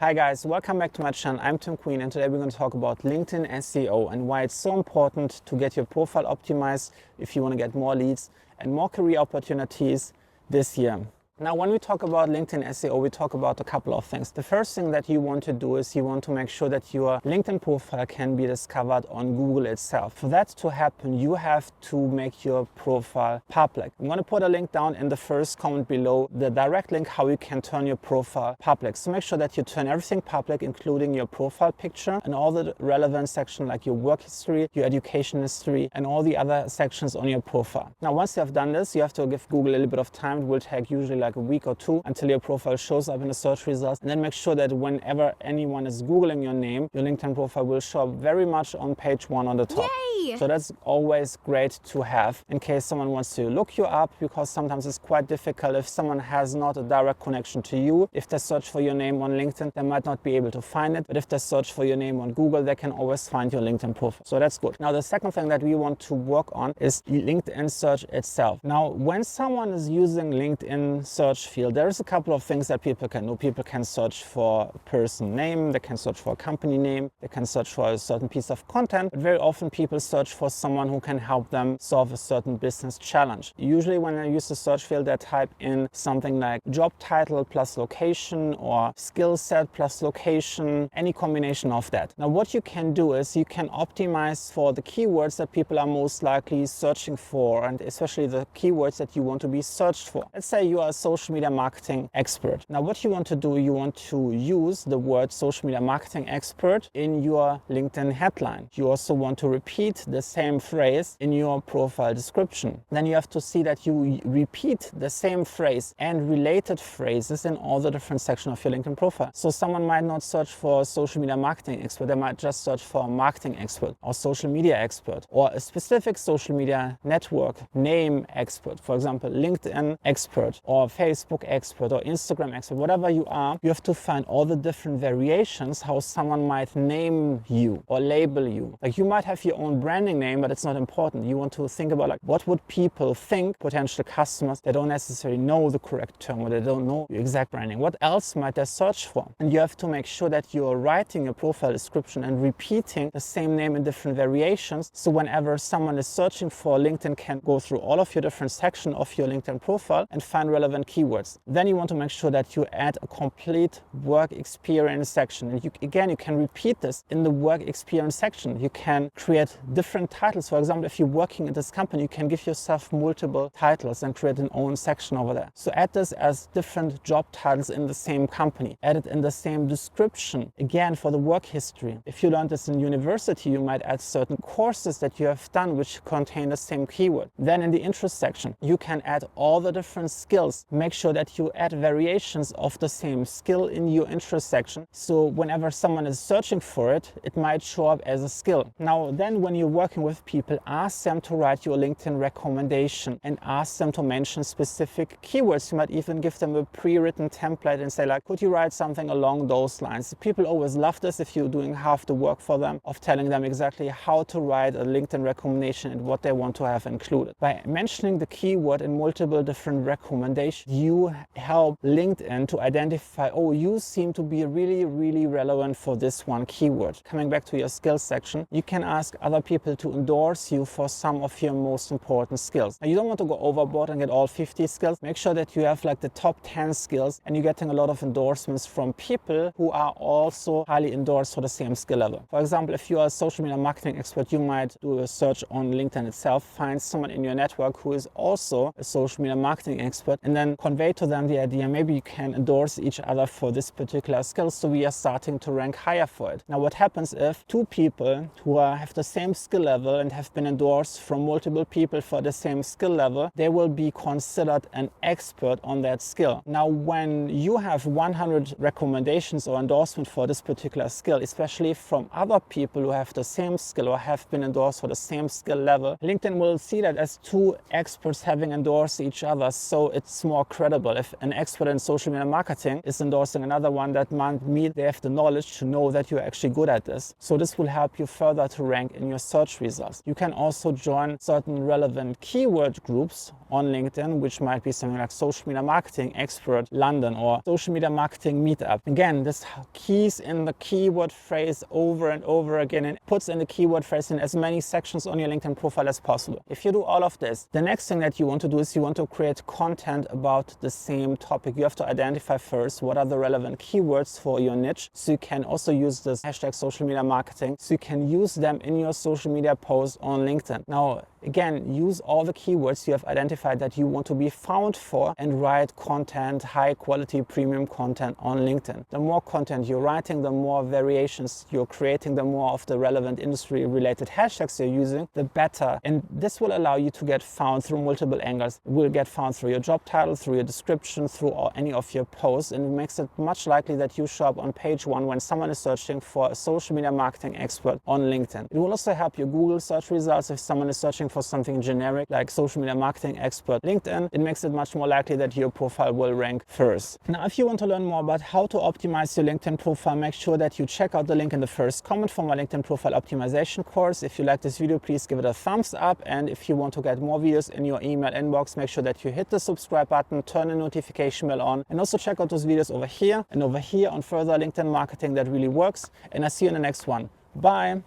Hi guys, welcome back to my channel. I'm Tim Queen and today we're going to talk about LinkedIn SEO and why it's so important to get your profile optimized if you want to get more leads and more career opportunities this year. Now, when we talk about LinkedIn SEO, we talk about a couple of things. The first thing that you want to do is you want to make sure that your LinkedIn profile can be discovered on Google itself. For that to happen, you have to make your profile public. I'm going to put a link down in the first comment below, the direct link how you can turn your profile public. So make sure that you turn everything public, including your profile picture and all the relevant sections like your work history, your education history, and all the other sections on your profile. Now, once you have done this, you have to give Google a little bit of time. It will take usually like a week or two until your profile shows up in the search results, and then make sure that whenever anyone is Googling your name, your LinkedIn profile will show up very much on page 1 on the top. Yay! So that's always great to have in case someone wants to look you up, because sometimes it's quite difficult if someone has not a direct connection to you. If they search for your name on LinkedIn, they might not be able to find it, but if they search for your name on Google, they can always find your LinkedIn profile. So that's good. Now, the second thing that we want to work on is LinkedIn search itself. Now, when someone is using LinkedIn search field, there's a couple of things that people can do. People can search for a person name, they can search for a company name, they can search for a certain piece of content, but very often people search for someone who can help them solve a certain business challenge. Usually when I use the search field, they type in something like job title plus location or skill set plus location, any combination of that. Now, what you can do is you can optimize for the keywords that people are most likely searching for, and especially the keywords that you want to be searched for. Let's say you are a social media marketing expert. Now, what you want to do, you want to use the word social media marketing expert in your LinkedIn headline. You also want to repeat the same phrase in your profile description. Then you have to see that you repeat the same phrase and related phrases in all the different sections of your LinkedIn profile. So someone might not search for social media marketing expert, they might just search for marketing expert or social media expert or a specific social media network name expert, for example, LinkedIn expert or Facebook expert or Instagram expert, whatever you are. You have to find all the different variations how someone might name you or label you. Like, you might have your own branding name, but it's not important. You want to think about, like, what would people think, potential customers that don't necessarily know the correct term or they don't know your exact branding. What else might they search for? And you have to make sure that you're writing a profile description and repeating the same name in different variations. So whenever someone is searching for, LinkedIn can go through all of your different sections of your LinkedIn profile and find relevant keywords. Then you want to make sure that you add a complete work experience section. And you can repeat this in the work experience section. You can create different titles. For example, if you're working in this company, you can give yourself multiple titles and create an own section over there. So add this as different job titles in the same company. Add it in the same description. Again, for the work history. If you learned this in university, you might add certain courses that you have done which contain the same keyword. Then in the interest section, you can add all the different skills. Make sure that you add variations of the same skill in your interest section. So whenever someone is searching for it, it might show up as a skill. Now, then when you're working with people, ask them to write your LinkedIn recommendation and ask them to mention specific keywords. You might even give them a pre-written template and say, like, could you write something along those lines? People always love this if you're doing half the work for them of telling them exactly how to write a LinkedIn recommendation and what they want to have included. By mentioning the keyword in multiple different recommendations, you help LinkedIn to identify, oh, you seem to be really relevant for this one keyword. Coming back to your skills section, you can ask other people to endorse you for some of your most important skills. Now, you don't want to go overboard and get all 50 skills. Make sure that you have like the top 10 skills and you're getting a lot of endorsements from people who are also highly endorsed for the same skill level. For example, if you are a social media marketing expert, you might do a search on LinkedIn itself, find someone in your network who is also a social media marketing expert, and then convey to them the idea, maybe you can endorse each other for this particular skill, so we are starting to rank higher for it. Now, what happens if two people who have the same skill level and have been endorsed from multiple people for the same skill level, they will be considered an expert on that skill. Now, when you have 100 recommendations or endorsements for this particular skill, especially from other people who have the same skill or have been endorsed for the same skill level, LinkedIn will see that as two experts having endorsed each other, so it's more more credible. If an expert in social media marketing is endorsing another one, that might mean they have the knowledge to know that you're actually good at this. So this will help you further to rank in your search results. You can also join certain relevant keyword groups on LinkedIn, which might be something like social media marketing expert London or social media marketing meetup. Again, this keys in the keyword phrase over and over again and puts in the keyword phrase in as many sections on your LinkedIn profile as possible. If you do all of this, the next thing that you want to do is you want to create content about the same topic. You have to identify first what are the relevant keywords for your niche, so you can also use this hashtag social media marketing, so you can use them in your social media posts on LinkedIn. Now, again, use all the keywords you have identified that you want to be found for and write content, high quality premium content on LinkedIn. The more content you're writing, the more variations you're creating, the more of the relevant industry related hashtags you're using, the better. And this will allow you to get found through multiple angles. It will get found through your job title, through your description, through any of your posts, and it makes it much likely that you show up on page one when someone is searching for a social media marketing expert on LinkedIn. It will also help your Google search results. If someone is searching for something generic like social media marketing expert LinkedIn, it makes it much more likely that your profile will rank first. Now, if you want to learn more about how to optimize your LinkedIn profile, make sure that you check out the link in the first comment for my LinkedIn profile optimization course. If you like this video, please give it a thumbs up. And if you want to get more videos in your email inbox, make sure that you hit the subscribe button, turn the notification bell on, and also check out those videos over here and over here on further LinkedIn marketing that really works. And I'll see you in the next one. Bye.